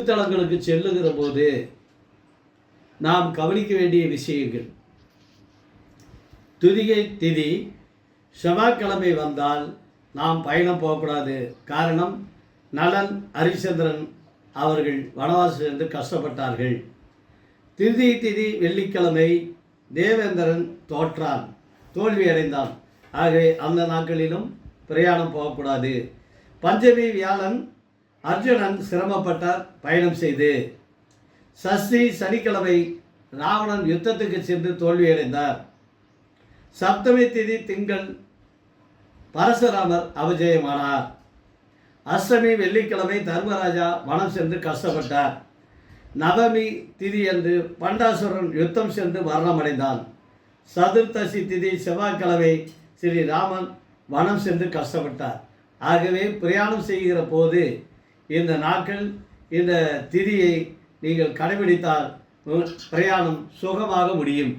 தலங்களுக்கு செல்லுகிற போது நாம் கவனிக்க வேண்டிய விஷயங்கள். துதிகை திதி செவ்வாய்க்கிழமை வந்தால் நாம் பயணம் போகக்கூடாது. காரணம், நலன் ஹரிச்சந்திரன் அவர்கள் வனவாசம் சென்று கஷ்டப்பட்டார்கள். திருதிகை திதி வெள்ளிக்கிழமை தேவேந்திரன் தோற்றான், தோல்வியடைந்தான். ஆகவே அந்த நாட்களிலும் பிரயாணம் போகக்கூடாது. பஞ்சமி வியாழன் அர்ஜுனன் சிரமப்பட்டார் பயணம் செய்து. சஷ்டி சனிக்கிழமை ராவணன் யுத்தத்துக்கு சென்று தோல்வியடைந்தார். சப்தமி திதி திங்கள் பரசுராமர் அபஜயமானார். அஷ்டமி வெள்ளிக்கிழமை தர்மராஜா வனம் சென்று கஷ்டப்பட்டார். நவமி திதி அன்று பண்டாசுரன் யுத்தம் சென்று மரணமடைந்தான். சதுர்த்தசி திதி செவ்வாய்க்கிழமை ஸ்ரீராமன் வனம் சென்று கஷ்டப்பட்டார். ஆகவே பிரயாணம் செய்கிற போது இந்த நாட்கள், இந்த திதியை நீங்கள் கடைபிடித்தால் பிரயாணம் சுகமாக முடியும்.